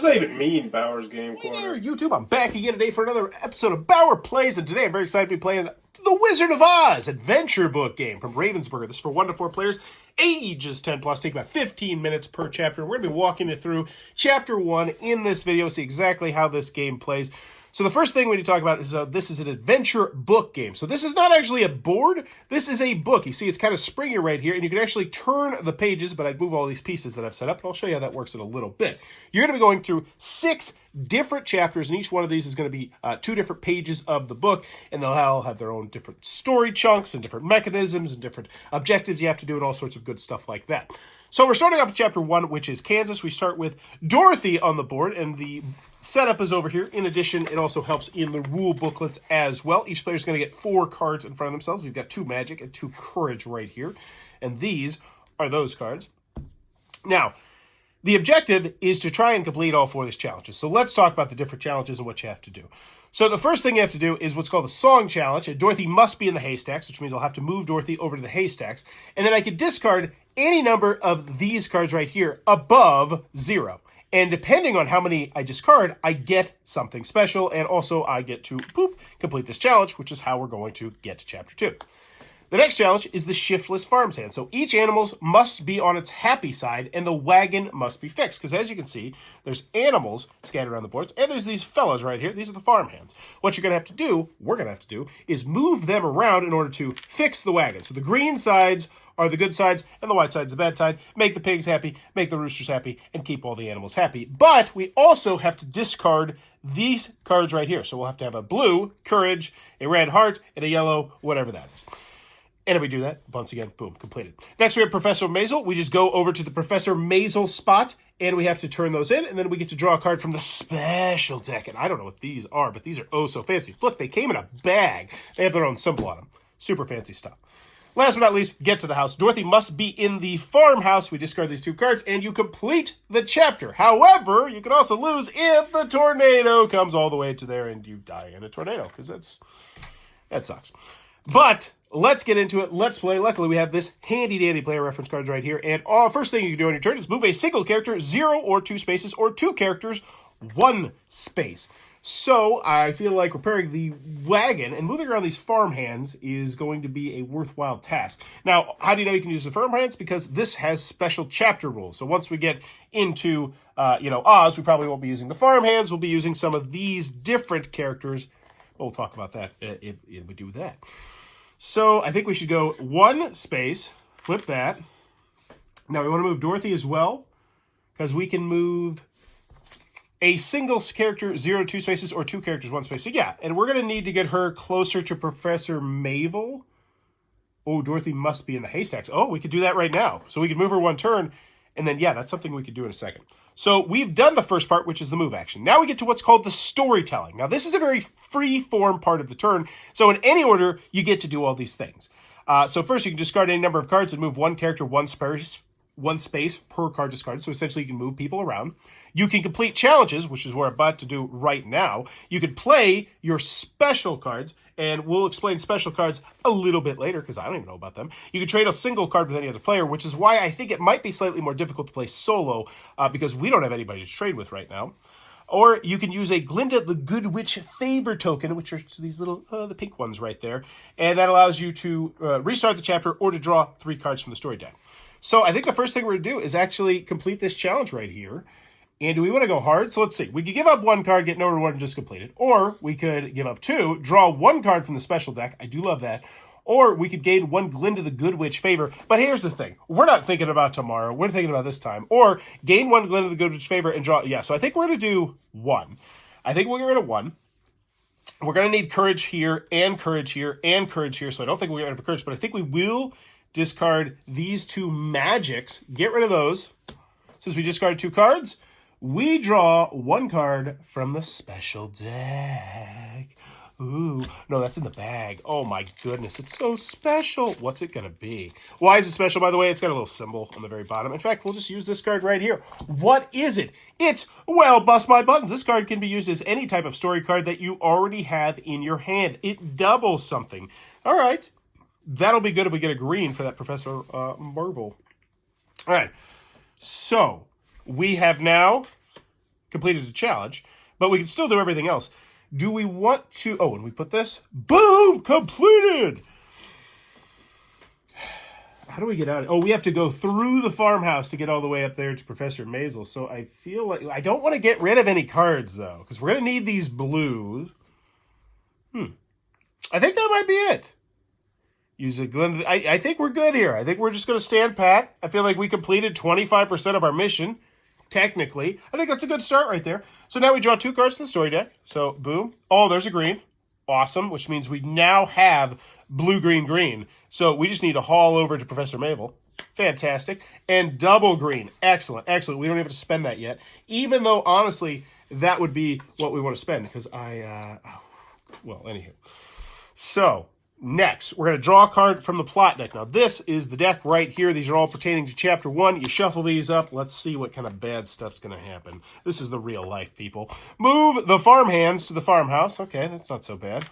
that even mean, Bauer's Game Corner? Hey there, YouTube. I'm back again today for another episode of Bauer Plays, and today I'm very excited to be playing The Wizard of Oz adventure book game from Ravensberger. This is for 1 to 4 players, ages 10 plus. Take about 15 minutes per chapter. We're going to be walking you through Chapter 1 in this video, see exactly how this game plays. So the first thing we need to talk about is this is an adventure book game. So this is not actually a board. This is a book. You see, it's kind of springy right here, and you can actually turn the pages, but I'd move all these pieces that I've set up, and I'll show you how that works in a little bit. You're going to be going through 6 different chapters, and each one of these is going to be 2 different pages of the book, and they'll all have their own different story chunks and different mechanisms and different objectives you have to do and all sorts of good stuff like that. So we're starting off with Chapter 1, which is Kansas. We start with Dorothy on the board, and the setup is over here. In addition, it also helps in the rule booklets as well. Each player is going to get 4 cards in front of themselves. We've got 2 magic and 2 courage right here, and these are those cards. Now, the objective is to try and complete all 4 of these challenges. So let's talk about the different challenges and what you have to do. So the first thing you have to do is what's called the song challenge. And Dorothy must be in the haystacks, which means I'll have to move Dorothy over to the haystacks. And then I can discard any number of these cards right here above 0. And depending on how many I discard, I get something special. And also I get to, complete this challenge, which is how we're going to get to Chapter 2. The next challenge is the shiftless farm's hand. So each animal must be on its happy side, and the wagon must be fixed. Because as you can see, there's animals scattered around the boards, and there's these fellas right here. These are the farm hands. What you're going to have to do, we're going to have to do, is move them around in order to fix the wagon. So the green sides are the good sides, and the white side's the bad side. Make the pigs happy, make the roosters happy, and keep all the animals happy. But we also have to discard these cards right here. So we'll have to have a blue, courage, a red heart, and a yellow, whatever that is. And if we do that, once again, boom, completed. Next, we have Professor Maizel. We just go over to the Professor Maizel spot, and we have to turn those in, and then we get to draw a card from the special deck. And I don't know what these are, but these are oh so fancy. Look, they came in a bag. They have their own symbol on them. Super fancy stuff. Last but not least, get to the house. Dorothy must be in the farmhouse. We discard these 2 cards, and you complete the chapter. However, you can also lose if the tornado comes all the way to there and you die in a tornado, because that sucks. But let's get into it. Let's play. Luckily, we have this handy-dandy player reference cards right here. And first thing you can do on your turn is move a single character 0 or 2 spaces, or 2 characters 1 space. So I feel like repairing the wagon and moving around these farm hands is going to be a worthwhile task. Now, how do you know you can use the farm hands? Because this has special chapter rules. So once we get into Oz, we probably won't be using the farm hands. We'll be using some of these different characters. We'll talk about that if we do that. So I think we should go 1 space, flip that. Now we want to move Dorothy as well, because we can move a single character 0, 2 spaces, or 2 characters 1 space. So yeah, and we're going to need to get her closer to Professor Maizel. Oh, Dorothy must be in the haystacks. Oh, we could do that right now. So we could move her 1 turn, and then yeah, that's something we could do in a second. So we've done the first part, which is the move action. Now we get to what's called the storytelling. Now this is a very free-form part of the turn. So in any order, you get to do all these things. So first, you can discard any number of cards and move 1 character 1 space per card discarded. So essentially, you can move people around. You can complete challenges, which is what we're about to do right now. You can play your special cards, and we'll explain special cards a little bit later because I don't even know about them. You can trade a single card with any other player, which is why I think it might be slightly more difficult to play solo because we don't have anybody to trade with right now. Or you can use a Glinda the Good Witch favor token, which are these little, the pink ones right there. And that allows you to restart the chapter or to draw 3 cards from the story deck. So I think the first thing we're going to do is actually complete this challenge right here. And do we want to go hard? So let's see. We could give up 1 card, get no reward, and just complete it. Or we could give up 2, draw 1 card from the special deck. I do love that. Or we could gain 1 Glinda the Good Witch favor. But here's the thing. We're not thinking about tomorrow. We're thinking about this time. Or gain 1 Glinda the Good Witch favor and draw. Yeah, so I think we're going to do 1. I think we'll get rid of 1. We're going to need courage here and courage here and courage here. So I don't think we're going to have courage. But I think we will discard these 2 magics. Get rid of those. Since we discarded 2 cards, we draw 1 card from the special deck. Ooh, no, that's in the bag. Oh my goodness, it's so special. What's it gonna be? Why is it special, by the way? It's got a little symbol on the very bottom. In fact, we'll just use this card right here. What is it? It's, well, bust my buttons. This card can be used as any type of story card that you already have in your hand. It doubles something. All right, that'll be good if we get a green for that Professor Marvel. All right, so we have now completed the challenge, but we can still do everything else. Do we want to... Oh, when we put this... Boom! Completed! How do we get out? Oh, we have to go through the farmhouse to get all the way up there to Professor Maizel. So I feel like... I don't want to get rid of any cards, though, because we're going to need these blues. I think that might be it. Use a Glen. I think we're good here. I think we're just going to stand pat. I feel like we completed 25% of our mission, technically. I think that's a good start right there. So now we draw 2 cards to the story deck. So, boom. Oh, there's a green. Awesome, which means we now have blue, green, green. So we just need to haul over to Professor Maizel. Fantastic. And double green. Excellent, excellent. We don't even have to spend that yet. Even though, honestly, that would be what we want to spend. Because well, anywho. So, next, we're going to draw a card from the plot deck. Now, this is the deck right here. These are all pertaining to Chapter 1. You shuffle these up. Let's see what kind of bad stuff's going to happen. This is the real life, people. Move the farmhands to the farmhouse. Okay, that's not so bad.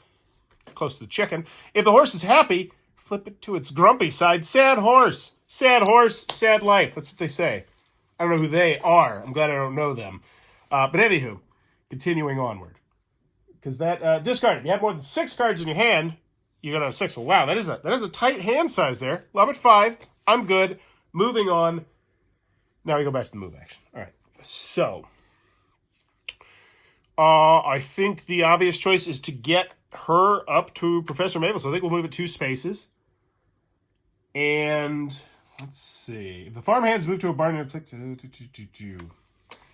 Close to the chicken. If the horse is happy, flip it to its grumpy side. Sad horse. Sad horse, sad life. That's what they say. I don't know who they are. I'm glad I don't know them. But anywho, continuing onward. Because that discard, if you have more than 6 cards in your hand, you're gonna have 6. Well, wow, that is a tight hand size there. Love at 5. I'm good. Moving on. Now we go back to the move action. All right. So, I think the obvious choice is to get her up to Professor Maizel. So I think we'll move it 2 spaces. And let's see. If the farmhands move to a barn,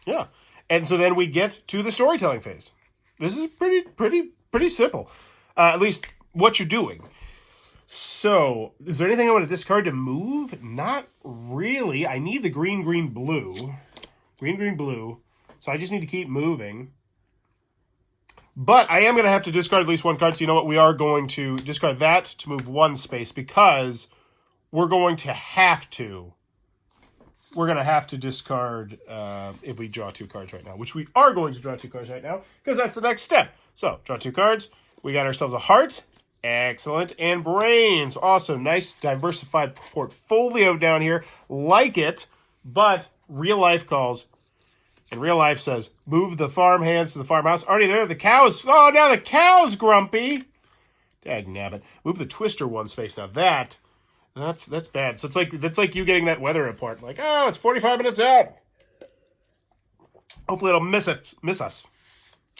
yeah. And so then we get to the storytelling phase. This is pretty simple. At least what you're doing. So, is there anything I want to discard to move? Not really. I need the green, green, blue. Green, green, blue. So I just need to keep moving. But I am going to have to discard at least 1 card. So you know what? We are going to discard that to move 1 space because we're going to have to. We're going to have to discard if we draw 2 cards right now, which we are going to draw 2 cards right now because that's the next step. So, draw 2 cards. We got ourselves a heart. Excellent. And brains. Awesome. Nice diversified portfolio down here. Like it, but real life calls. And real life says, move the farmhands to the farmhouse. Already there. The cows. Oh, now the cow's grumpy. Dagnabbit. Move the twister 1 space. Now that's bad. So that's like you getting that weather report. Like, oh, it's 45 minutes out. Hopefully it'll miss us.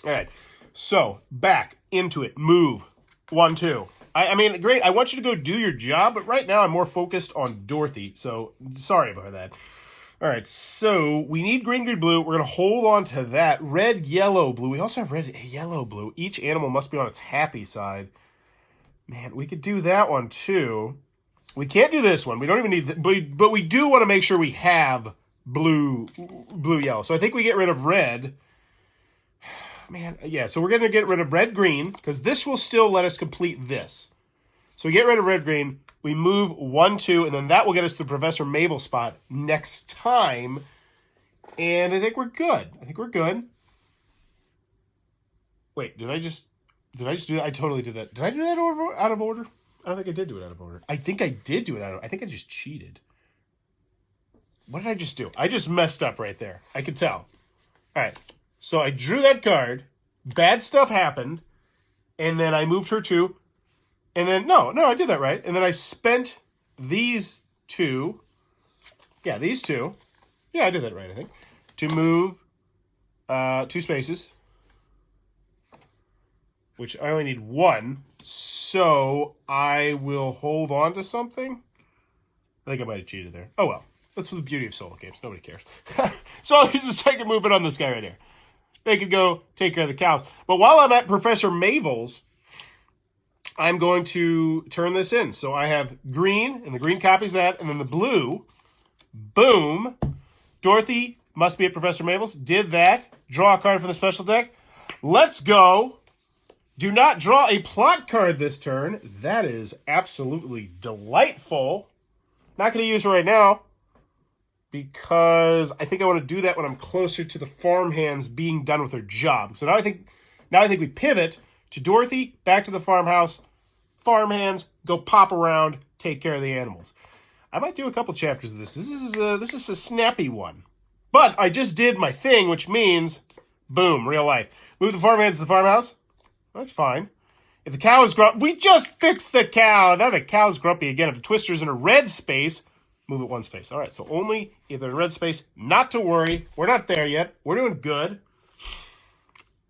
All right. So back into it. Move 1, 2. I mean, great. I want you to go do your job, but right now I'm more focused on Dorothy. So sorry about that. All right. So we need green, green, blue. We're gonna hold on to that. Red, yellow, blue. We also have red, yellow, blue. Each animal must be on its happy side. Man, we could do that one too. We can't do this one. We don't even need, but we do want to make sure we have blue, yellow. So I think we get rid of red. Man, yeah. So we're going to get rid of red, green because this will still let us complete this. So we get rid of red, green. We move 1, 2, and then that will get us to the Professor Maizel spot next time. And I think we're good. Wait, did I just do that? I totally did that. Did I do that out of order? I don't think I did do it out of order. I think I did do it out of order. I think I just cheated. What did I just do? I just messed up right there. I could tell. All right. So I drew that card. Bad stuff happened. And then I moved her 2. And then, no, I did that right. And then I spent these 2. Yeah, these 2. Yeah, I did that right, I think. To move 2 spaces. Which I only need 1. So I will hold on to something. I think I might have cheated there. Oh well. That's the beauty of solo games. Nobody cares. So I'll use the second movement on this guy right here. They could go take care of the cows. But while I'm at Professor Maizel's, I'm going to turn this in. So I have green, and the green copies that, and then the blue. Boom. Dorothy must be at Professor Maizel's. Did that. Draw a card from the special deck. Let's go. Do not draw a plot card this turn. That is absolutely delightful. Not going to use it right now because I think I want to do that when I'm closer to the farmhands being done with their job. So now I think we pivot to Dorothy, back to the farmhouse. Farmhands, go pop around, take care of the animals. I might do a couple chapters of this. This is a snappy one. But I just did my thing, which means, boom, real life. Move the farmhands to the farmhouse. That's fine. If the cow is grumpy, we just fixed the cow. Now the cow's grumpy again. If the twister's in a red space, move it one space. All right, so only if they're in red space. Not to worry. We're not there yet. We're doing good.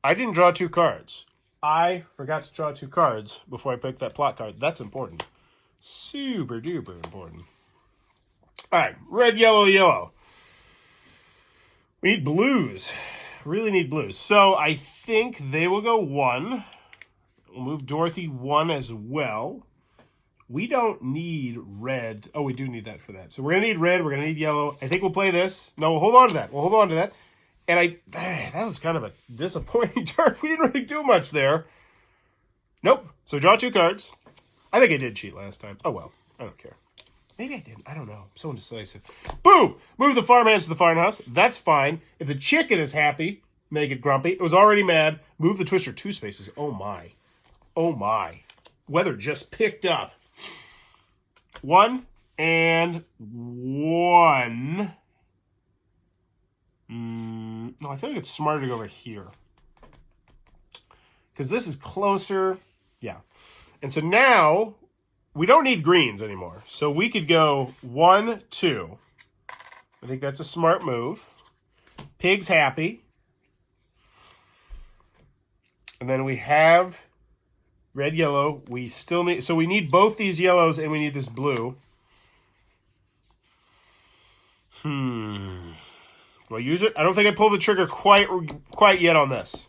I didn't draw 2 cards. I forgot to draw 2 cards before I picked that plot card. That's important. Super duper important. All right, red, yellow, yellow. We need blues. Really need blues. So I think they will go 1. We'll move Dorothy 1 as well. We don't need red. Oh, we do need that for that. So we're going to need red. We're going to need yellow. I think we'll play this. No, we'll hold on to that. We'll hold on to that. And that was kind of a disappointing turn. We didn't really do much there. Nope. So draw 2 cards. I think I did cheat last time. Oh, well. I don't care. Maybe I didn't. I don't know. I'm so indecisive. Boom! Move the farmhands to the farmhouse. That's fine. If the chicken is happy, make it grumpy. It was already mad. Move the twister 2 spaces. Oh, my. Oh, my. Weather just picked up. 1 and 1. No, I feel like it's smarter to go over here. Because this is closer. Yeah. And so now, we don't need greens anymore. So we could go 1, 2. I think that's a smart move. Pig's happy. And then we have red, yellow. We still need, so we need both these yellows and we need this blue. Do I use it? I don't think I pulled the trigger quite yet on this.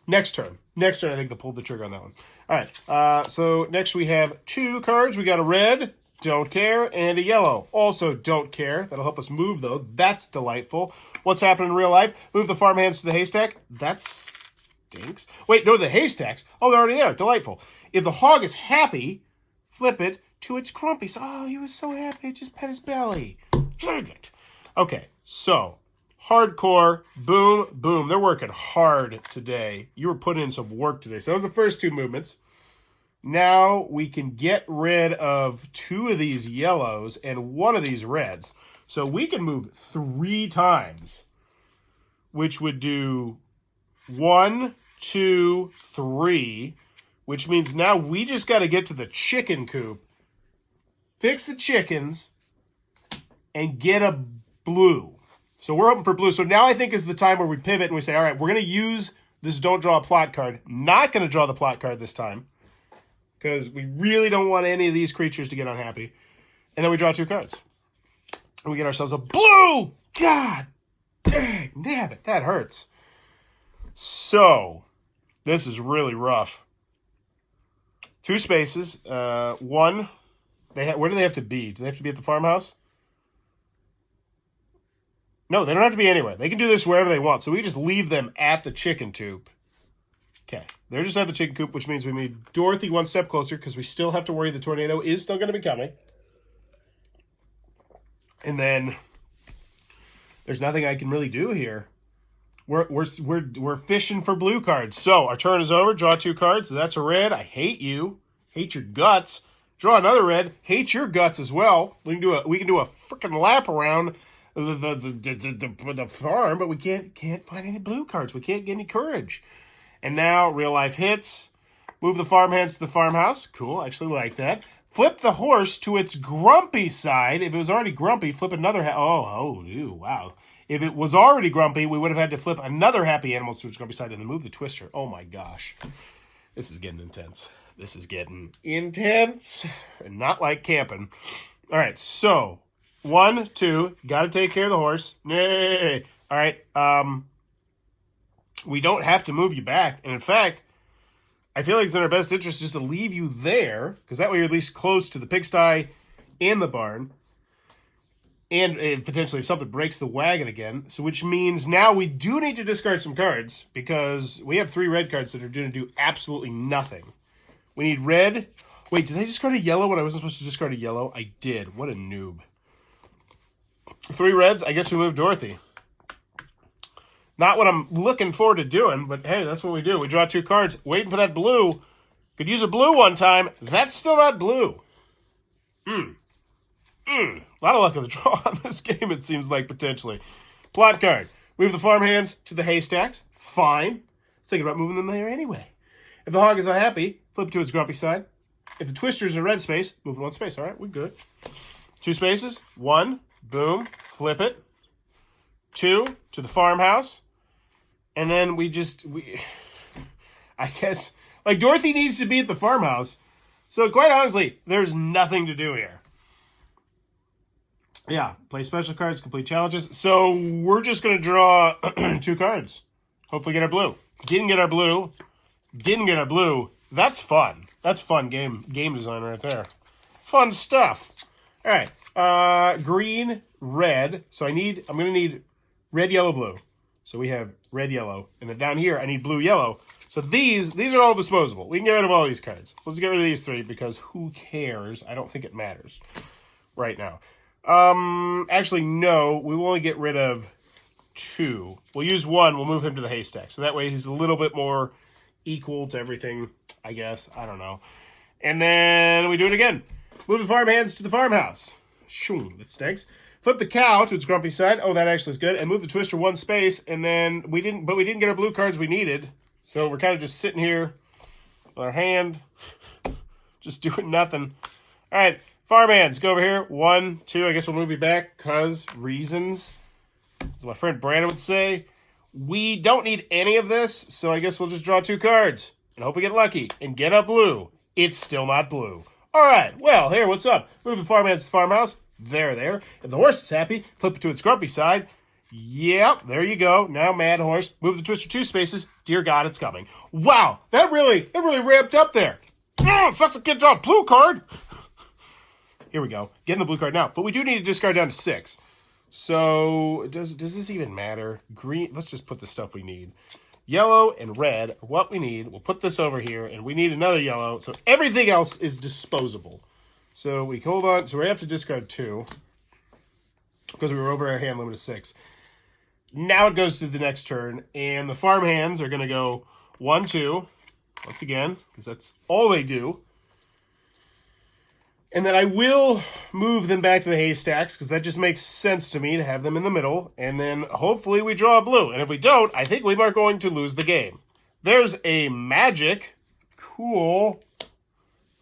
Next turn. Next turn, I think I pulled the trigger on that one. All right. So next we have 2 cards. We got a red, don't care, and a yellow. Also don't care. That'll help us move, though. That's delightful. What's happening in real life? Move the farmhands to the haystack. That stinks. Wait, no, the haystacks. Oh, they're already there. Delightful. If the hog is happy, flip it to its grumpy. Oh, he was so happy. It just pet his belly. Dang it. Okay, so hardcore, boom, boom. They're working hard today. You were putting in some work today. So that was the first 2 movements. Now we can get rid of 2 of these yellows and 1 of these reds. So we can move 3 times, which would do 1, 2, 3, which means now we just got to get to the chicken coop, fix the chickens, and get a blue. So we're hoping for blue. So now I think is the time where we pivot and we say, all right, we're going to use this don't draw a plot card. Not going to draw the plot card this time because we really don't want any of these creatures to get unhappy. And then we draw 2 cards. And we get ourselves a blue. God dang, nabbit. That hurts. So this is really rough. 2 spaces. 1. Where do they have to be? Do they have to be at the farmhouse? No, they don't have to be anywhere. They can do this wherever they want. So we just leave them at the chicken coop. Okay. They're just at the chicken coop, which means we made Dorothy 1 step closer because we still have to worry the tornado is still going to be coming. And then there's nothing I can really do here. We're fishing for blue cards. So our turn is over. Draw 2 cards. That's a red. I hate you. Hate your guts. Draw another red. Hate your guts as well. We can do a freaking lap around the farm, but we can't find any blue cards. We can't get any courage. And now real life hits. Move the farmhands to the farmhouse. Cool. I actually like that. Flip the horse to its grumpy side. If it was already grumpy, flip another. Wow. If it was already grumpy, we would have had to flip another happy animal to its grumpy side and then move the twister. Oh my gosh. This is getting intense. This is getting intense. And not like camping. All right, so 1, 2, got to take care of the horse. Nay. All right, we don't have to move you back. And in fact, I feel like it's in our best interest just to leave you there, because that way you're at least close to the pigsty and the barn. And potentially if something breaks the wagon again. So which means now we do need to discard some cards, because we have 3 red cards that are going to do absolutely nothing. We need red. Wait, did I discard a yellow when I wasn't supposed to discard a yellow? I did. What a noob. 3 reds. I guess we move Dorothy. Not what I'm looking forward to doing, but hey, that's what we do. We draw 2 cards, waiting for that blue. Could use a blue one time. That's still not blue. A lot of luck in the draw on this game, it seems like, potentially. Plot card. Move the farmhands to the haystacks. Fine. I was thinking about moving them there anyway. If the hog is unhappy, flip it to its grumpy side. If the twister's in a red space, move it one space. All right, we're good. 2 spaces. 1, boom, flip it. 2 to the farmhouse. And then I guess, like, Dorothy needs to be at the farmhouse. So quite honestly, there's nothing to do here. Yeah, play special cards, complete challenges. So we're just going to draw 2 cards. Hopefully get our blue. Didn't get our blue. That's fun. That's fun game design right there. Fun stuff. All right. Green, red. So I'm going to need red, yellow, blue. So we have red, yellow. And then down here, I need blue, yellow. So these are all disposable. We can get rid of all these cards. Let's get rid of these 3 because who cares? I don't think it matters right now. Actually, no. We will only get rid of 2. We'll use 1. We'll move him to the haystack. So that way he's a little bit more equal to everything, I guess. I don't know. And then we do it again. Move the farmhands to the farmhouse. Shoom, that stinks. Flip the cow to its grumpy side. Oh, that actually is good. And move the twister 1 space. And then we didn't get our blue cards we needed. So we're kind of just sitting here with our hand, just doing nothing. All right, farmhands, go over here. 1, 2. I guess we'll move you back because reasons. As my friend Brandon would say, we don't need any of this. So I guess we'll just draw 2 cards and hope we get lucky and get a blue. It's still not blue. All right, well, here, what's up? Move the farmhands to the farmhouse. There. If the horse is happy, flip it to its grumpy side. Yep, there you go. Now mad horse. Move the twister 2 spaces. Dear God, it's coming. Wow, that really ramped up there. Oh, sucks to get draw a blue card. Here we go. Getting the blue card now. But we do need to discard down to 6. So does this even matter? Green. Let's just put the stuff we need. Yellow and red are what we need. We'll put this over here, and we need another yellow. So everything else is disposable. So we hold on. So we have to discard 2 because we were over our hand limit of 6. Now it goes to the next turn, and the farmhands are going to go 1, 2, once again, because that's all they do. And then I will move them back to the haystacks, because that just makes sense to me to have them in the middle, and then hopefully we draw a blue. And if we don't, I think we are going to lose the game. There's a magic. Cool.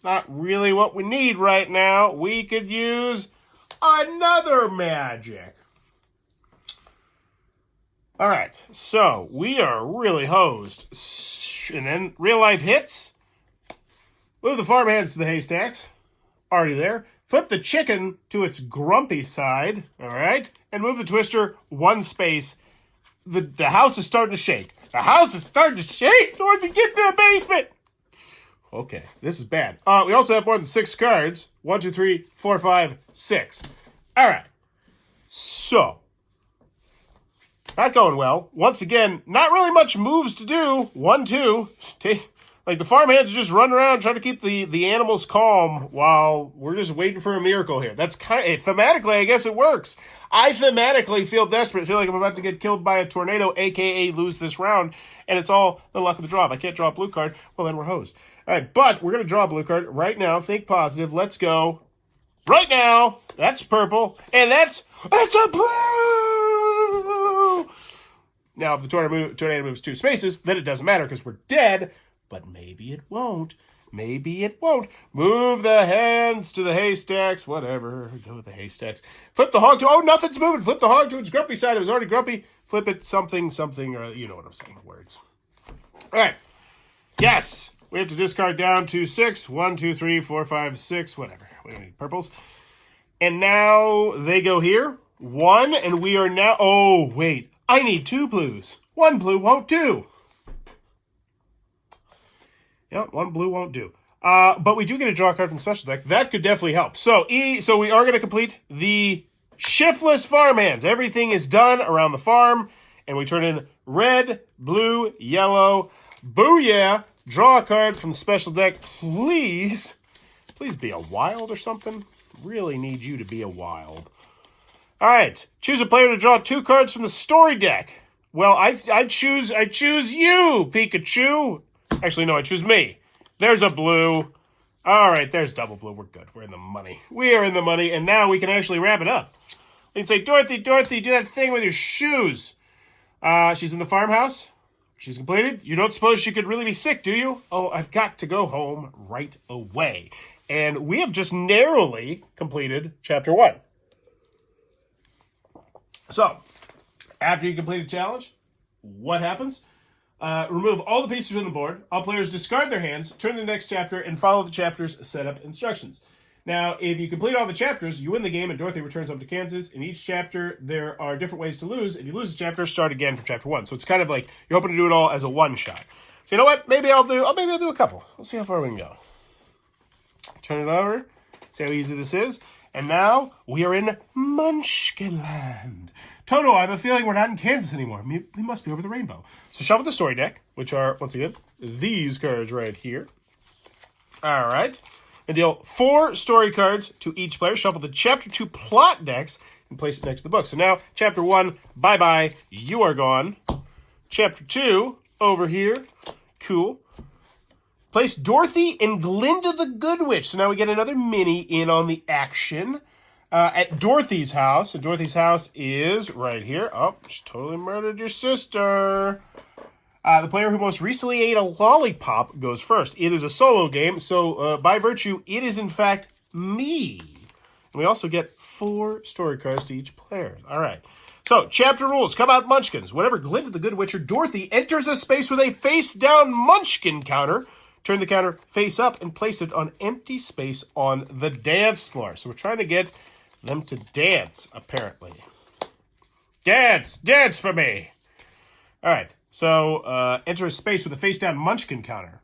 Not really what we need right now. We could use another magic. All right, so we are really hosed. And then real life hits. Move the farmhands to the haystacks. Already there. Flip the chicken to its grumpy side. All right. And move the twister 1 space. The house is starting to shake. The house is starting to shake. Dorothy, get to the basement. Okay, this is bad. We also have more than 6 cards. 1, 2, 3, 4, 5, 6. All right. So. Not going well. Once again, not really much moves to do. 1, 2. Like the farmhands are just running around trying to keep the animals calm while we're just waiting for a miracle here. That's kind of, thematically, I guess it works. I thematically feel desperate. I feel like I'm about to get killed by a tornado, a.k.a. lose this round, and it's all the luck of the draw. If I can't draw a blue card, well, then we're hosed. All right, but we're going to draw a blue card right now. Think positive. Let's go. Right now. That's purple, and that's a blue! Now, if the tornado moves 2 spaces, then it doesn't matter because we're dead. But maybe it won't. Maybe it won't. Move the hands to the haystacks. Whatever. Go with the haystacks. Flip the hog to... Oh, nothing's moving. Flip the hog to its grumpy side. It was already grumpy. Flip it something, or you know what I'm saying. Words. All right. Yes. We have to discard down to 6. 1, 2, 3, 4, 5, 6. Whatever. We don't need purples. And now they go here. 1, and we are now... Oh, wait. I need 2 blues. 1 blue won't do. Yep, 1 blue won't do. But we do get a draw card from the special deck. That could definitely help. So we are going to complete the shiftless farmhands. Everything is done around the farm. And we turn in red, blue, yellow. Booyah! Draw a card from the special deck. Please be a wild or something. Really need you to be a wild. All right, choose a player to draw 2 cards from the story deck. Well, I choose you, Pikachu. Actually, no, I choose me. There's a blue. All right, there's double blue. We're good. We're in the money. We are in the money, and now we can actually wrap it up. You can say, Dorothy, Dorothy, do that thing with your shoes. She's in the farmhouse. She's completed. You don't suppose she could really be sick, do you? Oh, I've got to go home right away. And we have just narrowly completed chapter 1. So, after you complete a challenge, what happens? Remove all the pieces from the board. All players discard their hands, turn to the next chapter, and follow the chapter's setup instructions. Now, if you complete all the chapters, you win the game, and Dorothy returns home to Kansas. In each chapter, there are different ways to lose. If you lose a chapter, start again from chapter 1. So it's kind of like you're hoping to do it all as a one-shot. So you know what? Maybe I'll do a couple. Let's see how far we can go. Turn it over. See how easy this is. And now we are in Munchkinland. Toto, I have a feeling we're not in Kansas anymore. We must be over the rainbow. So shuffle the story deck, which are, once again, these cards right here. All right. And deal 4 story cards to each player. Shuffle the Chapter 2 plot decks and place it next to the book. So now, Chapter 1, bye-bye, you are gone. Chapter 2, over here. Cool. Place Dorothy and Glinda the Good Witch. So now we get another mini in on the action. At Dorothy's house. And Dorothy's house is right here. Oh, she totally murdered your sister. The player who most recently ate a lollipop goes first. It is a solo game, so by virtue, it is in fact me. And we also get 4 story cards to each player. All right. So, chapter rules. Come out, Munchkins. Whenever Glinda the Good Witch or Dorothy enters a space with a face-down Munchkin counter, turn the counter face up and place it on empty space on the dance floor. So we're trying to get them to dance, apparently. Dance! Dance for me! All right. So, enter a space with a face-down Munchkin counter.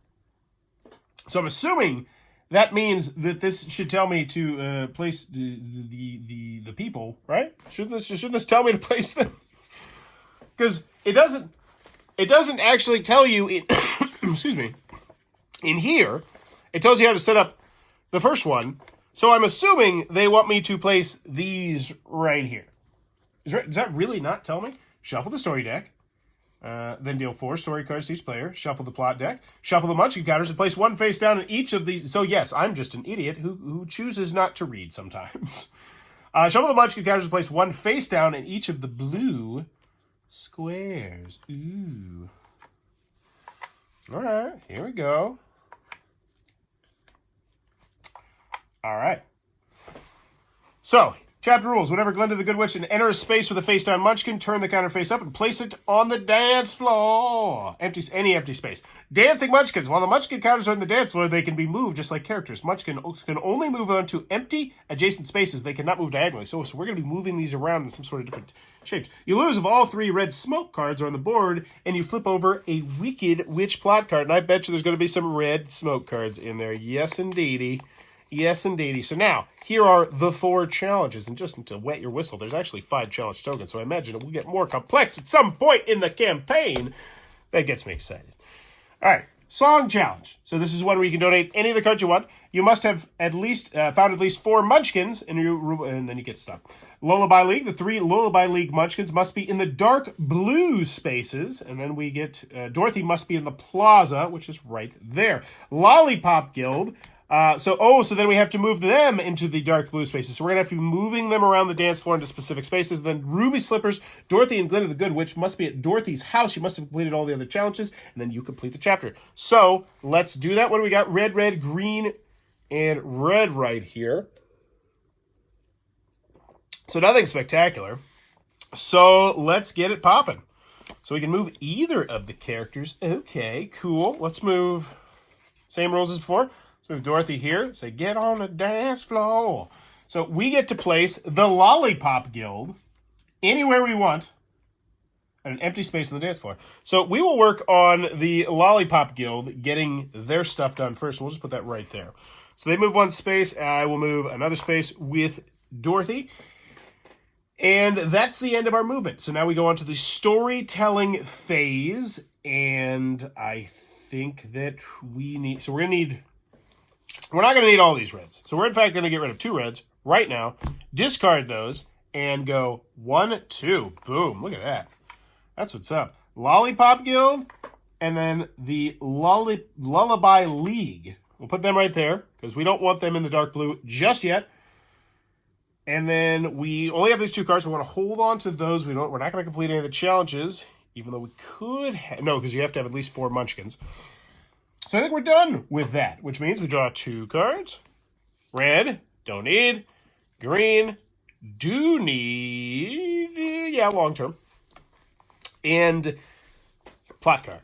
So I'm assuming that means that this should tell me to place the people, right? Shouldn't this tell me to place them? Because it doesn't actually tell you in excuse me. In here, it tells you how to set up the first one. So I'm assuming they want me to place these right here. Does that really not tell me? Shuffle the story deck. Then deal 4 story cards to each player. Shuffle the plot deck. Shuffle the Munchkin counters and place 1 face down in each of these. So yes, I'm just an idiot who chooses not to read sometimes. Shuffle the Munchkin counters and place 1 face down in each of the blue squares. Ooh. All right, here we go. All right. So, chapter rules. Whenever Glinda the Good Witch and enter a space with a face-down Munchkin, turn the counter face up and place it on the dance floor. Any empty space. Dancing Munchkins. While the Munchkin counters are on the dance floor, they can be moved just like characters. Munchkins can only move on to empty adjacent spaces. They cannot move diagonally. So we're going to be moving these around in some sort of different shapes. You lose if all 3 red smoke cards are on the board, and you flip over a Wicked Witch plot card. And I bet you there's going to be some red smoke cards in there. Yes, indeedy. Yes, indeedy. So now, here are the 4 challenges. And just to wet your whistle, there's actually 5 challenge tokens. So I imagine it will get more complex at some point in the campaign. That gets me excited. All right. Song challenge. So this is one where you can donate any of the cards you want. You must have at least found at least 4 Munchkins, and then you get stuck. Lullaby League. The 3 Lullaby League Munchkins must be in the dark blue spaces. And then we get Dorothy must be in the plaza, which is right there. Lollipop Guild. So then we have to move them into the dark blue spaces. So we're going to have to be moving them around the dance floor into specific spaces. Then Ruby Slippers, Dorothy and Glinda the Good Witch must be at Dorothy's house. You must have completed all the other challenges, and then you complete the chapter. So let's do that. What do we got? Red, red, green, and red right here. So nothing spectacular. So let's get it popping. So we can move either of the characters. Okay, cool. Let's move. Same rules as before. So we have Dorothy here. Say, get on the dance floor. So we get to place the Lollipop Guild anywhere we want at an empty space on the dance floor. So we will work on the Lollipop Guild getting their stuff done first. We'll just put that right there. So they move 1 space. I will move another space with Dorothy. And that's the end of our movement. So now we go on to the storytelling phase. And I think that we need... So we're not going to need all these reds. So we're in fact going to get rid of 2 reds right now, discard those, and go 1, 2. Boom. Look at that. That's what's up. Lollipop Guild, and then the Lullaby League. We'll put them right there, because we don't want them in the dark blue just yet. And then we only have these 2 cards. We want to hold on to those. We're not going to complete any of the challenges, even though we could no, because you have to have at least 4 munchkins. So I think we're done with that, which means we draw 2 cards. Red, don't need. Green, do need. Yeah, long term. And plot card.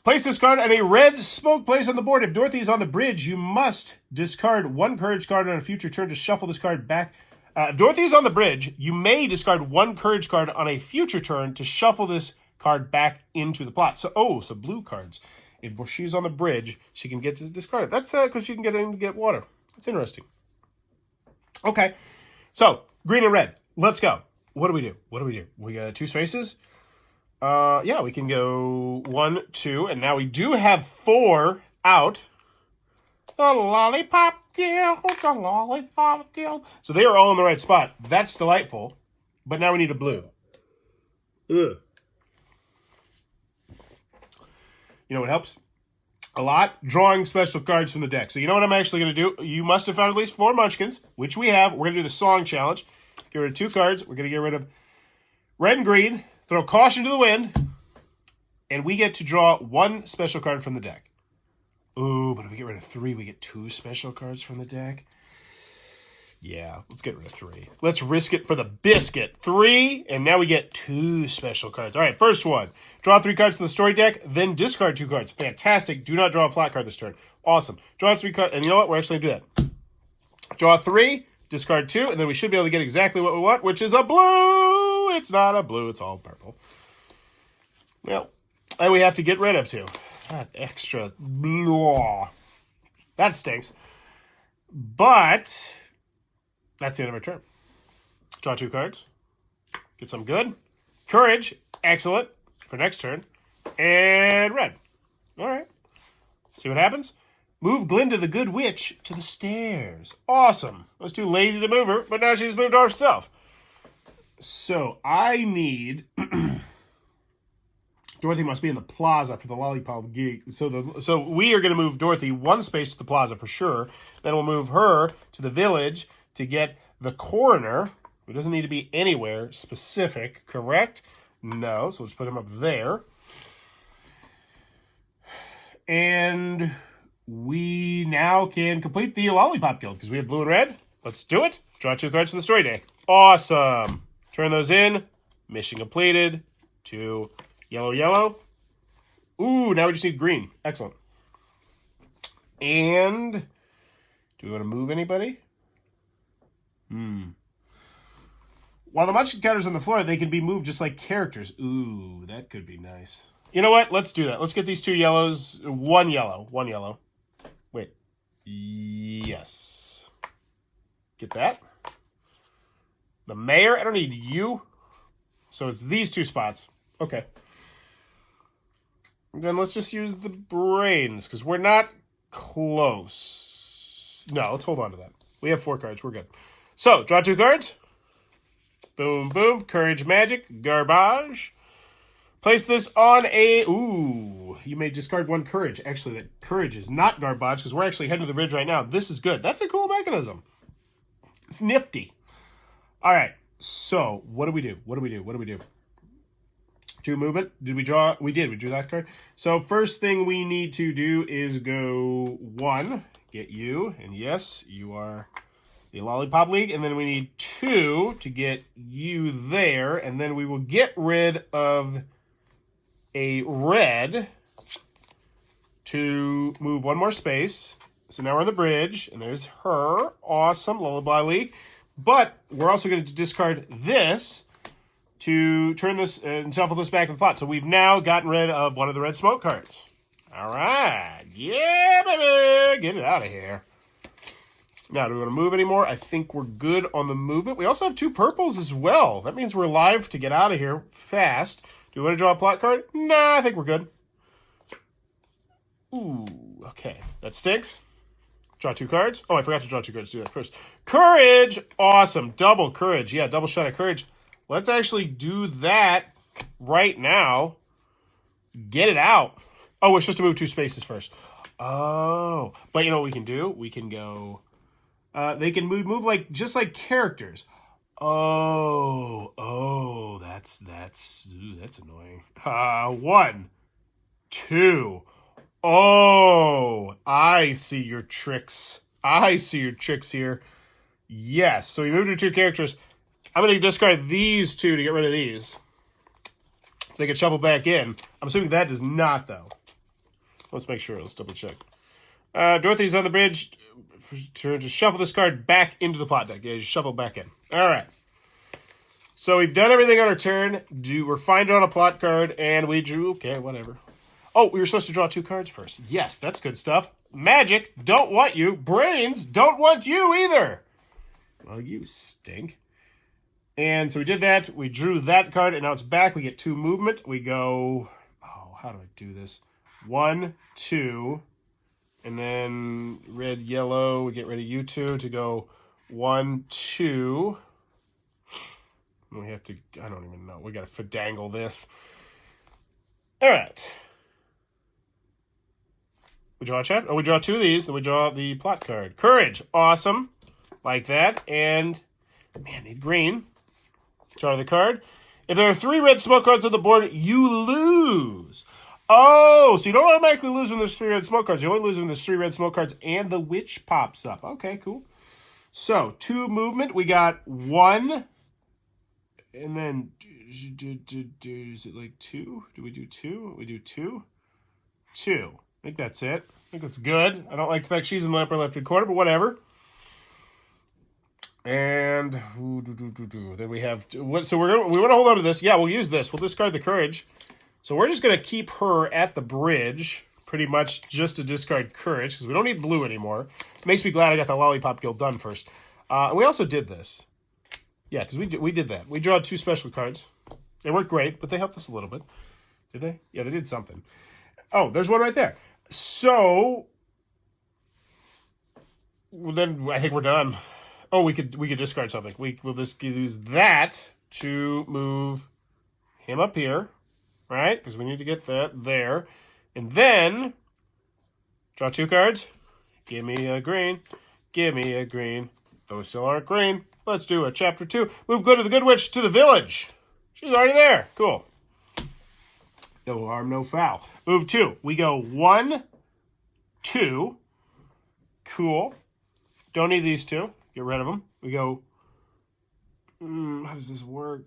Place this card on a red smoke place on the board. If Dorothy is on the bridge, you must discard 1 courage card on a future turn to shuffle this card back. If Dorothy is on the bridge, you may discard 1 courage card on a future turn to shuffle this card back into the plot. So blue cards. If she's on the bridge, she can get to discard it. That's because she can get in to get water. That's interesting. Okay, so green and red. Let's go. What do we do? We got 2 spaces. Yeah, we can go 1, 2, and now we do have 4 out. The lollipop guild, the lollipop guild. So they are all in the right spot. That's delightful. But now we need a blue. Ugh. You know what helps? A lot? Drawing special cards from the deck. So you know what I'm actually going to do? You must have found at least 4 munchkins, which we have. We're going to do the song challenge. Get rid of 2 cards. We're going to get rid of red and green. Throw caution to the wind. And we get to draw 1 special card from the deck. Ooh, but if we get rid of 3, we get 2 special cards from the deck. Yeah, let's get rid of 3. Let's risk it for the biscuit. 3, and now we get 2 special cards. All right, first one. Draw 3 cards from the story deck, then discard 2 cards. Fantastic. Do not draw a plot card this turn. Awesome. Draw 3 cards, and you know what? We're actually going to do that. Draw 3, discard 2, and then we should be able to get exactly what we want, which is a blue. It's not a blue. It's all purple. Well, and we have to get rid of 2. That extra blah. That stinks. But that's the end of our turn. Draw 2 cards. Get some good. Courage. Excellent. For next turn. And red. All right. See what happens? Move Glinda the Good Witch to the stairs. Awesome. I was too lazy to move her, but now she's moved herself. So I need... Dorothy must be in the plaza for the lollipop gig. So we are going to move Dorothy 1 space to the plaza for sure. Then we'll move her to the village to get the coroner, who doesn't need to be anywhere specific, correct? No, so let's put him up there. And we now can complete the lollipop guild because we have blue and red. Let's do it. Draw 2 cards from the story deck. Awesome. Turn those in. Mission completed. 2... Yellow, yellow. Ooh, now we just need green. Excellent. And do we want to move anybody? While the munchkin counters on the floor, they can be moved just like characters. Ooh, that could be nice. You know what? Let's do that. Let's get these 2 yellows. 1 yellow. 1 yellow. Wait. Yes. Get that. The mayor. I don't need you. So it's these 2 spots. Okay. Then let's just use the brains, because we're not close. No, let's hold on to that. We have 4 cards. We're good. So, draw 2 cards. Boom, boom. Courage, magic, garbage. Place this on a... Ooh, you may discard 1 courage. Actually, that courage is not garbage, because we're actually heading to the bridge right now. This is good. That's a cool mechanism. It's nifty. All right. So, what do we do? What do we do? 2 movement. Did we draw? We did. We drew that card. So first thing we need to do is go 1. Get you. And yes, you are the Lollipop League. And then we need 2 to get you there. And then we will get rid of a red to move 1 more space. So now we're on the bridge. And there's her. Awesome. Lullaby League. But we're also going to discard this to turn this and shuffle this back in the pot. So we've now gotten rid of 1 of the red smoke cards. All right. Yeah, baby. Get it out of here. Now, do we want to move anymore? I think we're good on the movement. We also have 2 purples as well. That means we're live to get out of here fast. Do we want to draw a plot card? Nah, I think we're good. Ooh, okay. That stinks. Draw 2 cards. Oh, I forgot to draw 2 cards. Do that first. Courage. Awesome. Double courage. Yeah, double shot of courage. Let's actually do that right now. Get it out. Oh, we're supposed to move 2 spaces first. Oh. But you know what we can do? We can go... they can move like just like characters. Oh, that's annoying. 1, 2. Oh, I see your tricks. I see your tricks here. Yes, so we moved to 2 characters. I'm going to discard these 2 to get rid of these. So they can shuffle back in. I'm assuming that does not, though. Let's make sure. Let's double check. Dorothy's on the bridge. To shuffle this card back into the plot deck. Yeah, just shuffle back in. All right. So we've done everything on our turn. We're fine drawing a plot card, and we drew. Okay, whatever. Oh, we were supposed to draw 2 cards first. Yes, that's good stuff. Magic, don't want you. Brains, don't want you either. Well, you stink. And so we did that. We drew that card, and now it's back. We get 2 movement. We go. Oh, how do I do this? 1, 2. And then red, yellow, we get rid of you 2 to go 1, 2. And we have to, I don't even know. We got to fidangle this. All right. We draw a chapter. Oh, we draw 2 of these. Then we draw the plot card. Courage. Awesome. Like that. And, man, need green. Draw the card. If there are 3 red smoke cards on the board, you lose. Oh, so you don't automatically lose when there's 3 red smoke cards. You only lose when there's 3 red smoke cards and the witch pops up. Okay, cool. So, 2 movement. We got 1. And then, is it like 2? Do we do 2? We do 2? 2. I think that's it. I think that's good. I don't like the fact she's in the upper left-hand corner, but whatever. And then we have... So we want to hold on to this. Yeah, we'll use this. We'll discard the courage. So we're just going to keep her at the bridge, pretty much just to discard courage, because we don't need blue anymore. Makes me glad I got the Lollipop Guild done first. We also did this. Yeah, because we did that. We drew 2 special cards. They weren't great, but they helped us a little bit. Did they? Yeah, they did something. Oh, there's one right there. So, then I think we're done. Oh, we could discard something. We'll just use that to move him up here. Right? Because we need to get that there. And then, draw 2 cards. Give me a green. Give me a green. Those still aren't green. Let's do a chapter 2. Move Glitter the Good Witch to the village. She's already there. Cool. No harm, no foul. Move 2. We go 1, 2. Cool. Don't need these 2. Get rid of them. We go... how does this work?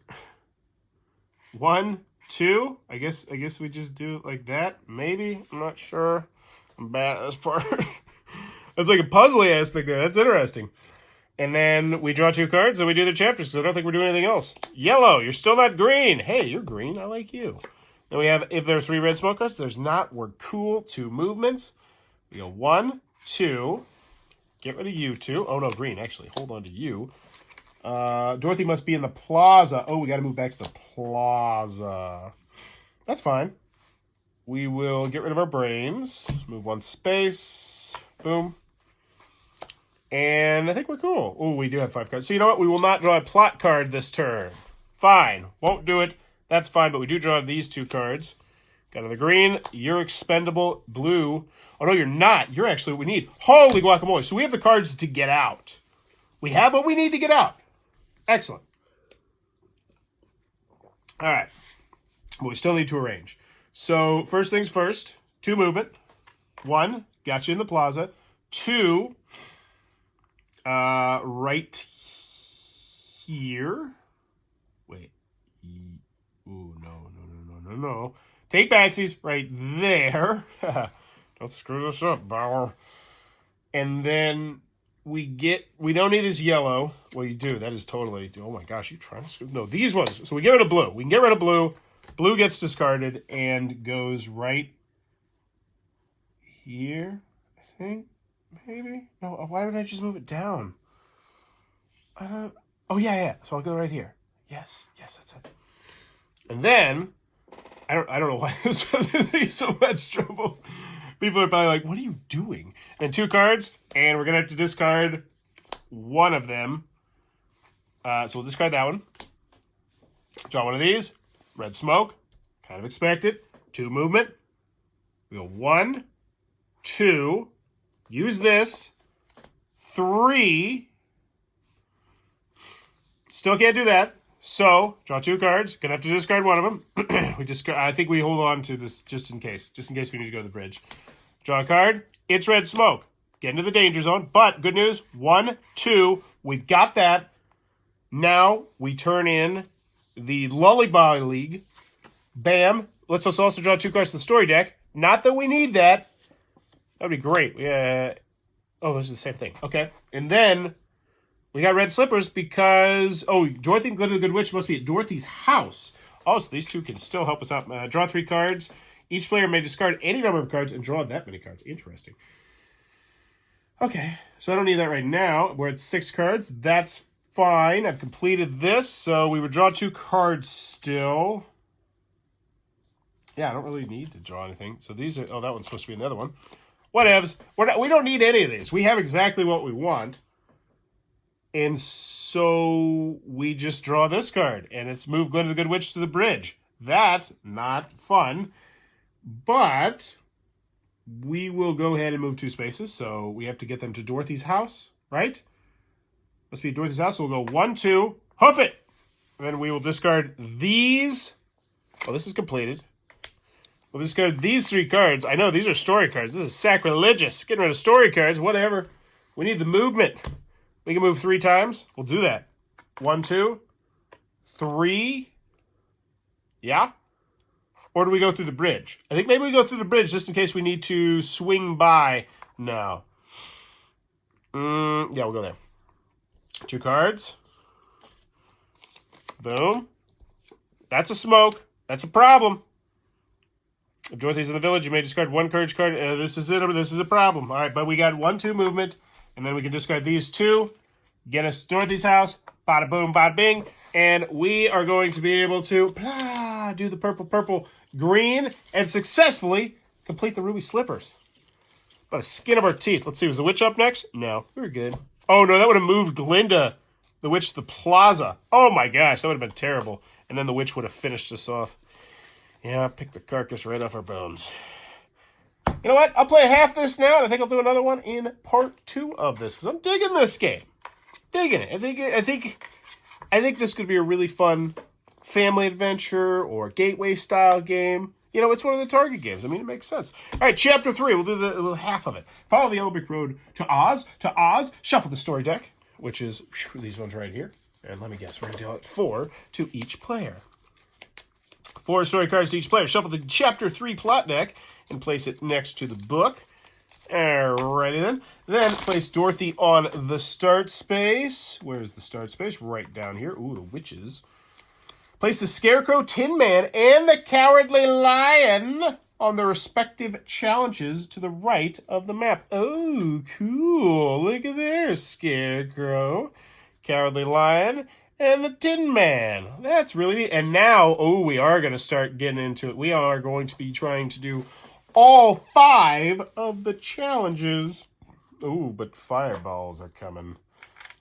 1, 2. I guess we just do it like that. Maybe. I'm not sure. I'm bad at this part. That's like a puzzly aspect there. That's interesting. And then we draw 2 cards and we do the chapters because I don't think we're doing anything else. Yellow. You're still not green. Hey, you're green. I like you. Then we have, if there are 3 red smoke cards, there's not. We're cool. 2 movements. We go 1, 2. Get rid of you 2. Oh, no, green. Actually, hold on to you. Dorothy must be in the plaza. Oh, we got to move back to the plaza. That's fine. We will get rid of our brains. Move 1 space. Boom. And I think we're cool. Oh, we do have 5 cards. So you know what? We will not draw a plot card this turn. Fine. Won't do it. That's fine, but we do draw these 2 cards. Got another green. You're expendable. Blue. Oh, no, you're not. You're actually what we need. Holy guacamole. So we have the cards to get out. We have what we need to get out. Excellent. All right. But we still need to arrange. So first things first. 2 movement. 1, got you in the plaza. 2, right here. Wait. Ooh, no. Take backsies right there. Don't screw this up, Bauer. And then we don't need this yellow. Well, you do. That is totally, oh my gosh, you trying to screw, no, these ones. So we get rid of blue. We can get rid of blue. Blue gets discarded and goes right here, I think, maybe. No, why did I just move it down? I don't, oh yeah. So I'll go right here. Yes, that's it. And then, I don't know why this was so much trouble. People are probably like, what are you doing? And 2 cards, and we're going to have to discard 1 of them. So we'll discard that one. Draw 1 of these. Red smoke. Kind of expected. 2 movement. We go 1, 2. Use this. 3. Still can't do that. So, draw 2 cards. Gonna have to discard one of them. I think we hold on to this just in case we need to go to the bridge. Draw a card. It's red smoke. Get into the danger zone. But, good news, 1, 2, we've got that. Now, we turn in the Lullaby League. Bam. Let's also draw 2 cards to the story deck. Not that we need that. That would be great. Oh, those are the same thing. Okay. And then we got red slippers because... Oh, Dorothy and Glinda the Good Witch must be at Dorothy's house. Also, these 2 can still help us out. Draw 3 cards. Each player may discard any number of cards and draw that many cards. Interesting. Okay. So I don't need that right now. We're at 6 cards. That's fine. I've completed this. So we would draw 2 cards still. Yeah, I don't really need to draw anything. So these are... Oh, that one's supposed to be another one. Whatevs. We don't need any of these. We have exactly what we want. And so we just draw this card. And it's move Glinda the Good Witch to the bridge. That's not fun. But we will go ahead and move 2 spaces. So we have to get them to Dorothy's house, right? Must be Dorothy's house. So we'll go 1, 2, hoof it. And then we will discard these. Oh, this is completed. We'll discard these 3 cards. I know, these are story cards. This is sacrilegious. Getting rid of story cards, whatever. We need the movement. We can move 3 times. We'll do that. 1, 2, 3. Yeah? Or do we go through the bridge? I think maybe we go through the bridge just in case we need to swing by. No. Yeah, we'll go there. 2 cards. Boom. That's a smoke. That's a problem. If Dorothy's in the village, you may discard 1 courage card. This is it. This is a problem. All right, but we got 1, 2 movement, and then we can discard these 2. Get us Dorothy's house. Bada boom, bada bing. And we are going to be able to do the purple, green, and successfully complete the ruby slippers. By the skin of our teeth. Let's see, was the witch up next? No, we were good. Oh, no, that would have moved Glinda, the witch, to the plaza. Oh, my gosh, that would have been terrible. And then the witch would have finished us off. Yeah, pick the carcass right off our bones. You know what? I'll play half this now, and I think I'll do another one in part 2 of this, because I'm digging this game. Digging it. I think this could be a really fun family adventure or gateway style game. You know, it's one of the Target games. I mean, it makes sense. All right, chapter 3. We'll do half of it. Follow the yellow brick road to Oz. Shuffle the story deck, which is these ones right here. And let me guess, we're going to deal it 4 to each player. 4 story cards to each player. Shuffle the chapter 3 plot deck and place it next to the book. Alrighty then. Then place Dorothy on the start space. Where's the start space? Right down here. Ooh, the witches. Place the Scarecrow, Tin Man, and the Cowardly Lion on their respective challenges to the right of the map. Oh, cool. Look at there, Scarecrow, Cowardly Lion, and the Tin Man. That's really neat. And now, we are going to start getting into it. We are going to be trying to do all 5 of the challenges. Ooh, but fireballs are coming.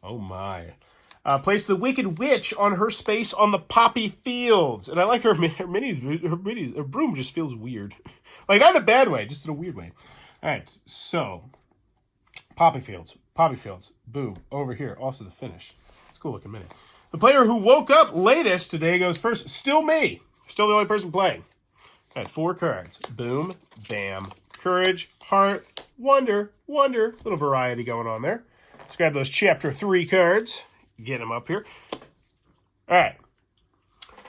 Oh, my. Place the Wicked Witch on her space on the poppy fields. And I like her broom just feels weird. Like, not in a bad way, just in a weird way. All right, so, poppy fields. Boom, over here. Also the finish. It's a cool looking minute. The player who woke up latest today goes first. Still me. Still the only person playing. All right, 4 cards. Boom, bam, courage, heart, wonder. Little variety going on there. Let's grab those chapter 3 cards. Get them up here. All right.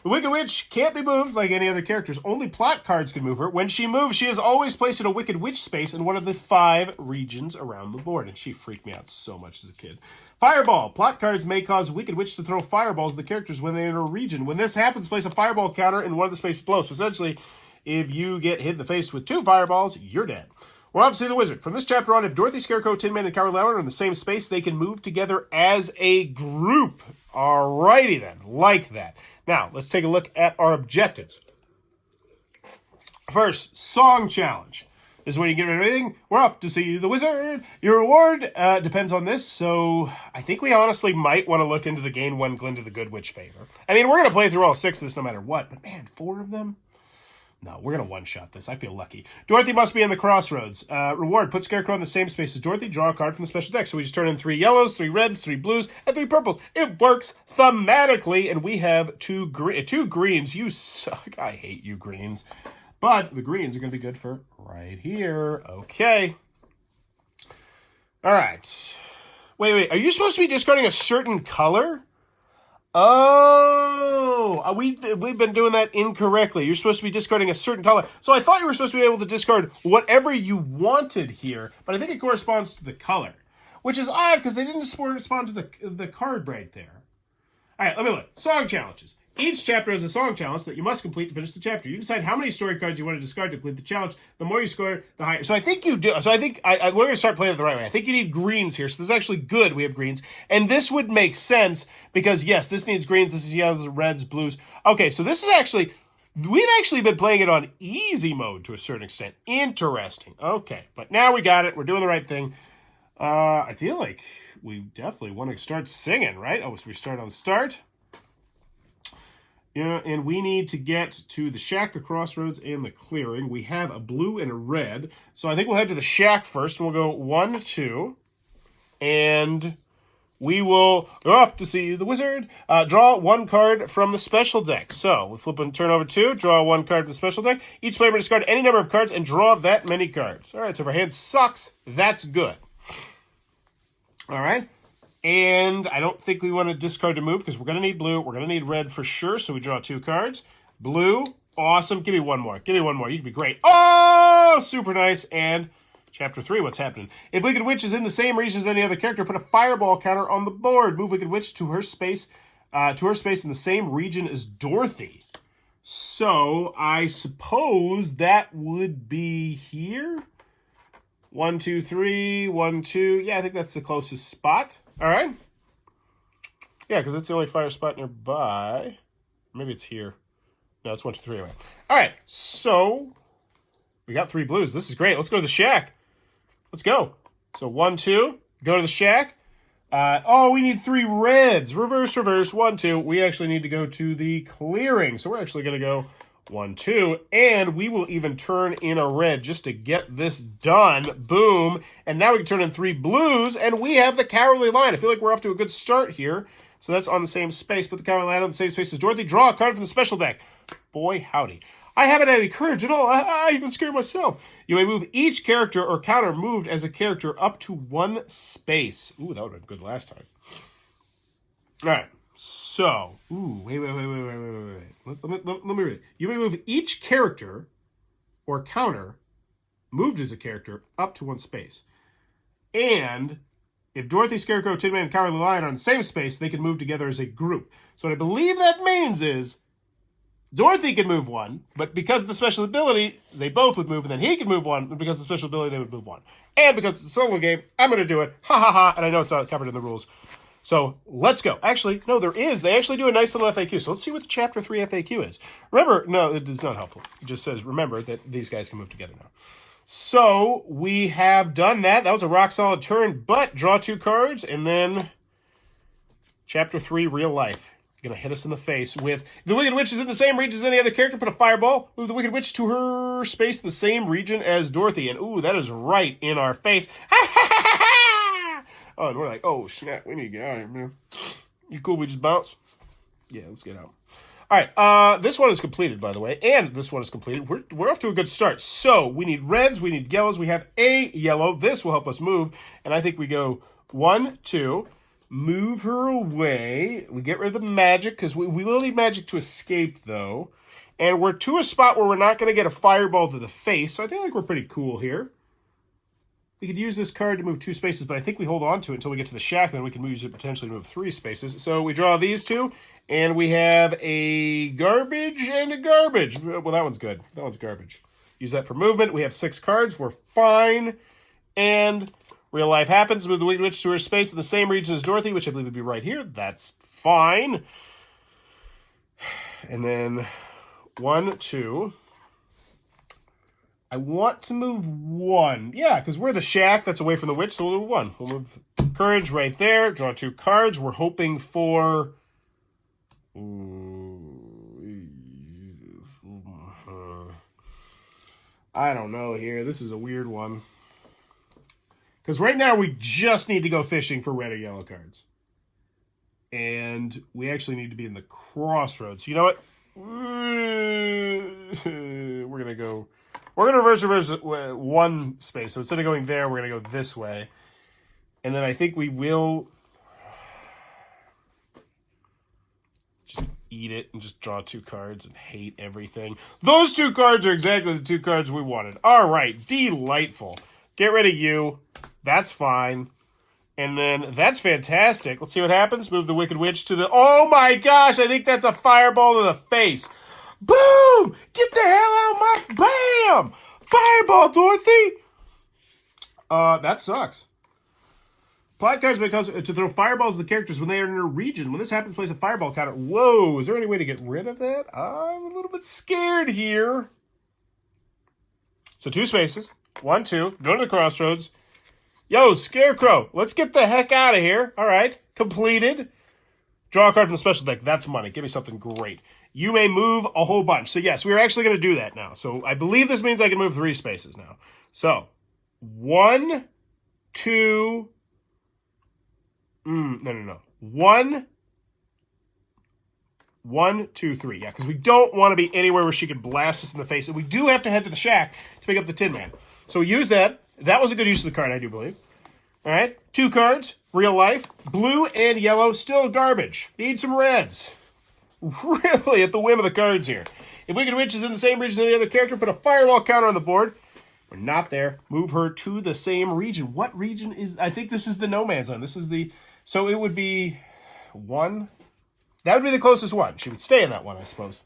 The Wicked Witch can't be moved like any other characters. Only plot cards can move her. When she moves, she is always placed in a Wicked Witch space in one of the 5 regions around the board. And she freaked me out so much as a kid. Fireball. Plot cards may cause Wicked Witch to throw fireballs at the characters when they enter a region. When this happens, place a fireball counter in one of the spaces below. So essentially, if you get hit in the face with 2 fireballs, you're dead. We're obviously the wizard. From this chapter on, if Dorothy, Scarecrow, Tin Man, and Cowardly Lion are in the same space, they can move together as a group. Alrighty then. Like that. Now, let's take a look at our objectives. First, song challenge. This is when you get rid of everything. We're off to see the wizard. Your reward depends on this, so I think we honestly might want to look into the gain 1 Glinda the Good Witch favor. I mean, we're going to play through all 6 of this no matter what, but man, 4 of them? No, we're going to one-shot this. I feel lucky. Dorothy must be in the crossroads. Reward, put Scarecrow in the same space as Dorothy. Draw a card from the special deck. So we just turn in 3 yellows, 3 reds, 3 blues, and 3 purples. It works thematically, and we have two greens. You suck. I hate you, greens. But the greens are going to be good for right here. Okay. All right. Wait. Are you supposed to be discarding a certain color? Oh, we've been doing that incorrectly. You're supposed to be discarding a certain color. So I thought you were supposed to be able to discard whatever you wanted here, but I think it corresponds to the color, which is odd because they didn't respond to the card right there. All right, let me look. Song challenges. Each chapter has a song challenge that you must complete to finish the chapter. You decide how many story cards you want to discard to complete the challenge. The more you score, the higher. So I think you do. So I think we're going to start playing it the right way. I think you need greens here. So this is actually good. We have greens. And this would make sense because, yes, this needs greens. This is yellows, reds, blues. Okay, so this is actually... We've actually been playing it on easy mode to a certain extent. Interesting. Okay, but now we got it. We're doing the right thing. I feel like we definitely want to start singing, right? Oh, so we start on the start. Yeah, and we need to get to the shack, the crossroads, and the clearing. We have a blue and a red. So I think we'll head to the shack first, and we'll go 1, 2. And we will go off to see the wizard. Draw 1 card from the special deck. So we flip and turn over 2, draw 1 card from the special deck. Each player may discard any number of cards and draw that many cards. All right, so if our hand sucks, that's good. All right. And I don't think we want to discard to move because we're going to need blue. We're going to need red for sure. So we draw 2 cards. Blue. Awesome. Give me one more. Give me one more. You'd be great. Oh, super nice. And chapter 3, what's happening? If Wicked Witch is in the same region as any other character, put a fireball counter on the board. Move Wicked Witch to her space in the same region as Dorothy. So I suppose that would be here. 1, 2, 3. 1, 2. Yeah, I think that's the closest spot. All right. Yeah, because it's the only fire spot nearby. Maybe it's here. No, it's 1, 2, 3 anyway. All right. So we got 3 blues. This is great. Let's go to the shack. Let's go. So 1, 2. Go to the shack. We need 3 reds. Reverse, reverse. 1, 2. We actually need to go to the clearing. So we're actually going to go 1, 2, and we will even turn in a red just to get this done. Boom. And now we can turn in 3 blues, and we have the Cowardly Lion. I feel like we're off to a good start here. So that's on the same space. Put the Cowardly Lion on the same space as Dorothy. Draw a card from the special deck. Boy, howdy. I haven't had any courage at all. I even scared myself. You may move each character or counter moved as a character up to 1 space. Ooh, that would have been good last time. All right. So, wait. Let me read it. You may move each character or counter moved as a character up to 1 space. And if Dorothy, Scarecrow, Tin Man, and Cowardly Lion are in the same space, they can move together as a group. So what I believe that means is Dorothy can move 1, but because of the special ability, they both would move, and then he can move 1, but because of the special ability, they would move 1. And because it's a solo game, I'm going to do it. Ha ha ha, and I know it's not covered in the rules. So let's go. Actually, no, there is. They actually do a nice little FAQ. So let's see what the Chapter 3 FAQ is. Remember, no, it is not helpful. It just says, remember that these guys can move together now. So we have done that. That was a rock solid turn, but draw 2 cards, and then Chapter 3, real life. Going to hit us in the face with the Wicked Witch is in the same region as any other character. Put a fireball. Move the Wicked Witch to her space in the same region as Dorothy. And ooh, that is right in our face. Oh, and we're like, oh, snap, we need to get out of here, man. You cool if we just bounce? Yeah, let's get out. All right, this one is completed, by the way, and this one is completed. We're off to a good start. So we need reds, we need yellows. We have a yellow. This will help us move, and I think we go 1, 2, move her away. We get rid of the magic, because we will need magic to escape, though. And we're to a spot where we're not going to get a fireball to the face, so I think we're pretty cool here. We could use this card to move 2 spaces, but I think we hold on to it until we get to the shack, and then we can use it potentially to move 3 spaces. So we draw these 2, and we have a garbage and a garbage. Well, that one's good. That one's garbage. Use that for movement. We have 6 cards. We're fine. And real life happens. Move the Wicked Witch to her space in the same region as Dorothy, which I believe would be right here. That's fine. And then 1, 2... I want to move 1. Yeah, because we're the shack that's away from the witch, so we'll move 1. We'll move courage right there. Draw 2 cards. We're hoping for... I don't know here. This is a weird one. Because right now we just need to go fishing for red or yellow cards. And we actually need to be in the crossroads. You know what? We're going to go... We're going to reverse one space. So instead of going there, we're going to go this way. And then I think we will... just eat it and just draw 2 cards and hate everything. Those 2 cards are exactly the 2 cards we wanted. All right, delightful. Get rid of you. That's fine. And then that's fantastic. Let's see what happens. Move the Wicked Witch to the... Oh my gosh, I think that's a fireball to the face. Boom! Get the hell out of my... Bam! Fireball, Dorothy! That sucks. Plot cards may cause to throw fireballs at the characters when they are in a region. When this happens, place a fireball counter. Whoa, is there any way to get rid of that? I'm a little bit scared here. So 2 spaces. 1, 2. Go to the crossroads. Yo, Scarecrow, let's get the heck out of here. All right, completed. Draw a card from the special deck. That's money. Give me something great. You may move a whole bunch. So yes, we're actually going to do that now. So I believe this means I can move 3 spaces now. So 1, 2... No. 1, 2, 3. Yeah, because we don't want to be anywhere where she could blast us in the face. And we do have to head to the shack to pick up the Tin Man. So we use that. That was a good use of the card, I do believe. All right, 2 cards, real life. Blue and yellow, still garbage. Need some reds. Really at the whim of the cards here. If Wicked Witch is in the same region as any other character, put a firewall counter on the board. We're not there. Move her to the same region. What region is... I think this is the No Man's Land. This is the... So it would be 1. That would be the closest one. She would stay in that one, I suppose.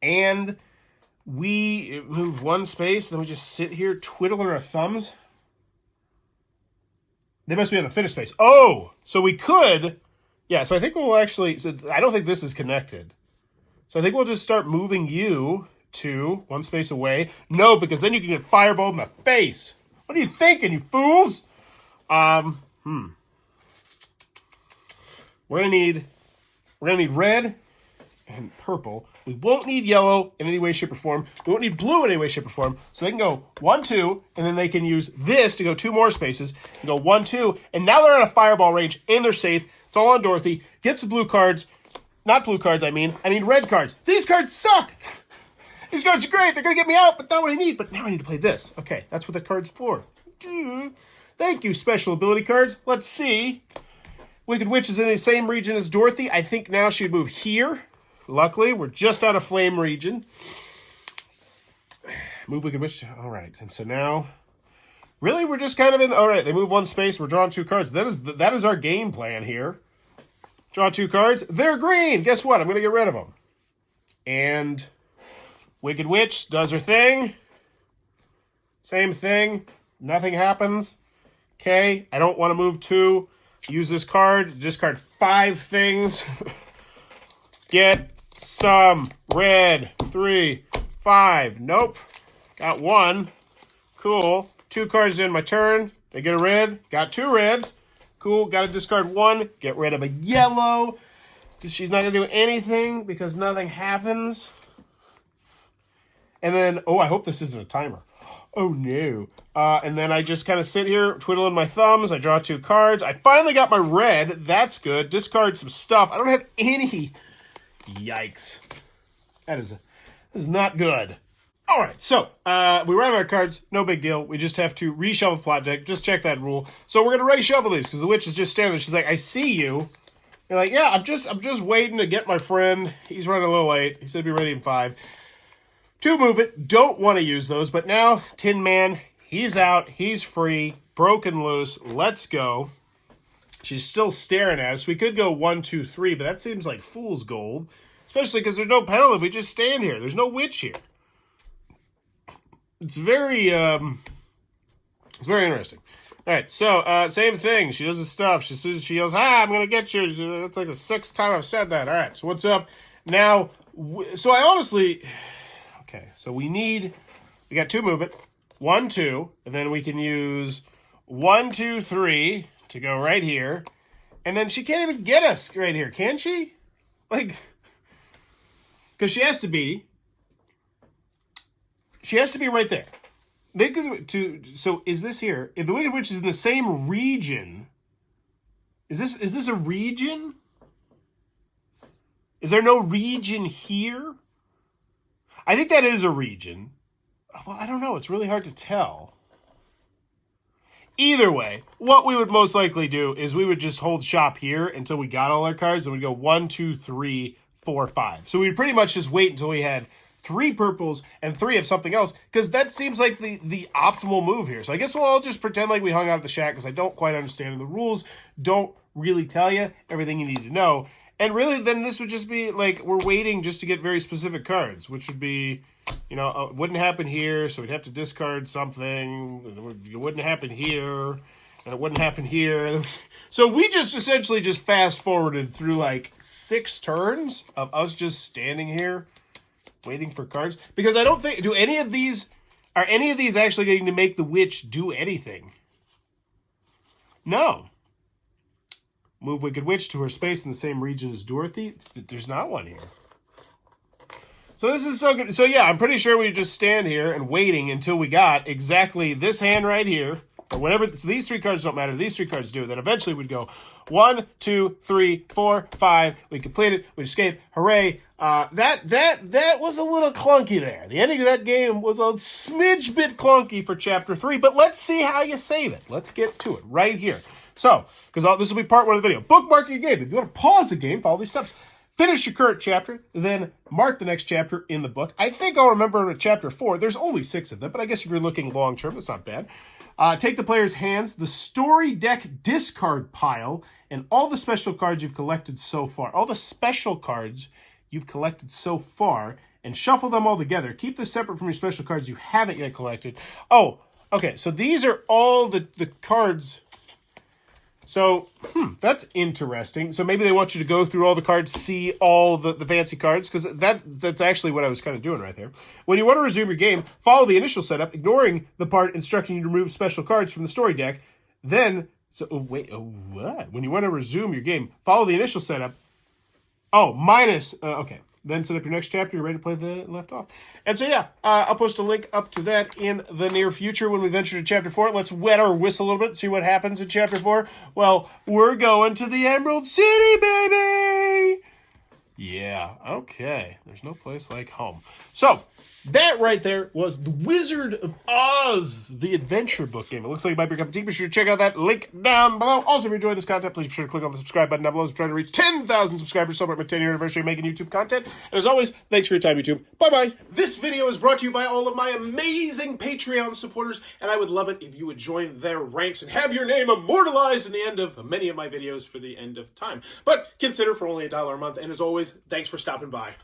And we move 1 space, then we just sit here twiddling our thumbs. They must be on the finish space. Oh! So we could... Yeah, so I think we'll actually... So I don't think this is connected. So I think we'll just start moving you to 1 space away. No, because then you can get fireballed in the face. What are you thinking, you fools? We're gonna need red and purple. We won't need yellow in any way, shape, or form. We won't need blue in any way, shape, or form. So they can go 1, 2, and then they can use this to go 2 more spaces. And go 1, 2, and now they're out of fireball range and they're safe. It's all on Dorothy. Get some blue cards. Not blue cards, I mean red cards. These cards suck! These cards are great. They're gonna get me out, but not what I need. But now I need to play this. Okay, that's what the card's for. Thank you, special ability cards. Let's see. Wicked Witch is in the same region as Dorothy. I think now she'd move here. Luckily, we're just out of flame region. Move Wicked Witch. All right, and so now... Really, we're just kind of in... All right, they move 1 space. We're drawing 2 cards. That is our game plan here. Draw 2 cards. They're green. Guess what? I'm going to get rid of them. And Wicked Witch does her thing. Same thing. Nothing happens. Okay, I don't want to move 2. Use this card. Discard 5 things. Get some red. 3, 5. Nope. Got 1. Cool. 2 cards in my turn. I get a red. Got 2 reds. Cool. Got to discard 1. Get rid of a yellow. She's not going to do anything because nothing happens. And then, oh, I hope this isn't a timer. Oh, no. And then I just kind of sit here, twiddling my thumbs. I draw 2 cards. I finally got my red. That's good. Discard some stuff. I don't have any. Yikes. That is not good. All right, so we ran out of cards. No big deal. We just have to reshuffle the plot deck. Just check that rule. So we're going to reshuffle these because the witch is just standing there. She's like, I see you. You're like, yeah, I'm just waiting to get my friend. He's running a little late. He said be ready in 5. 2 move it. Don't want to use those. But now, Tin Man, he's out. He's free. Broken loose. Let's go. She's still staring at us. We could go 1, 2, 3, but that seems like fool's gold. Especially because there's no penalty if we just stand here. There's no witch here. It's very interesting. All right, so same thing. She does this stuff. She says, she yells, I'm going to get you. That's like the 6th time I've said that. All right, so what's up? Now, so I honestly... Okay, so we got 2 movement. 1, 2, and then we can use 1, 2, 3 to go right here. And then she can't even get us right here, can she? Like, because she has to be She has to be right there. So is this here? If the Wicked Witch is in the same region, is this a region? Is there no region here? I think that is a region. Well, I don't know. It's really hard to tell. Either way, what we would most likely do is we would just hold shop here until we got all our cards, and we'd go 1, 2, 3, 4, 5. So we'd pretty much just wait until we had 3 purples and 3 of something else, because that seems like the optimal move here. So I guess we'll all just pretend like we hung out at the shack, because I don't quite understand the rules. Don't really tell you everything you need to know. And really, then this would just be like we're waiting just to get very specific cards, which would be, it wouldn't happen here, so we'd have to discard something. It wouldn't happen here, and it wouldn't happen here. So we just essentially just fast forwarded through like 6 turns of us just standing here waiting for cards, because I don't think are any of these actually going to make the witch do anything? No. Move Wicked Witch to her space in the same region as Dorothy. There's not one here. So this is so good. So yeah, I'm pretty sure we just stand here and waiting until we got exactly this hand right here, or whatever. So these 3 cards don't matter. These 3 cards do. Then eventually we'd go 1, 2, 3, 4, 5. We complete it. We escape. Hooray! That was a little clunky there. The ending of that game was a smidge bit clunky for Chapter 3. But let's see how you save it. Let's get to it right here. So, because this will be part 1 of the video. Bookmark your game. If you want to pause the game, follow these steps. Finish your current chapter, then mark the next chapter in the book. I think I'll remember Chapter 4. There's only 6 of them, but I guess if you're looking long-term, that's not bad. Take the player's hands, the story deck discard pile, and all the special cards you've collected so far. All the special cards you've collected so far, and shuffle them all together. Keep this separate from your special cards you haven't yet collected. Oh, okay, so these are all the cards. So, that's interesting. So maybe they want you to go through all the cards, see all the fancy cards, because that's actually what I was kind of doing right there. When you want to resume your game, follow the initial setup, ignoring the part instructing you to remove special cards from the story deck. Then, what? When you want to resume your game, follow the initial setup. Okay. Then set up your next chapter. You're ready to play the left off. And so, yeah, I'll post a link up to that in the near future when we venture to Chapter 4. Let's wet our whistle a little bit and see what happens in Chapter 4. Well, we're going to the Emerald City, baby! Yeah, okay. There's no place like home. So, that right there was The Wizard of Oz, the adventure book game. It looks like it might be a cup of tea. Be sure to check out that link down below. Also, if you enjoyed this content, please be sure to click on the subscribe button down below. We're trying to reach 10,000 subscribers, celebrate my 10-year anniversary of making YouTube content. And as always, thanks for your time, YouTube. Bye-bye. This video is brought to you by all of my amazing Patreon supporters, and I would love it if you would join their ranks and have your name immortalized in the end of many of my videos for the end of time. But consider for only $1 a month, and as always, thanks for stopping by.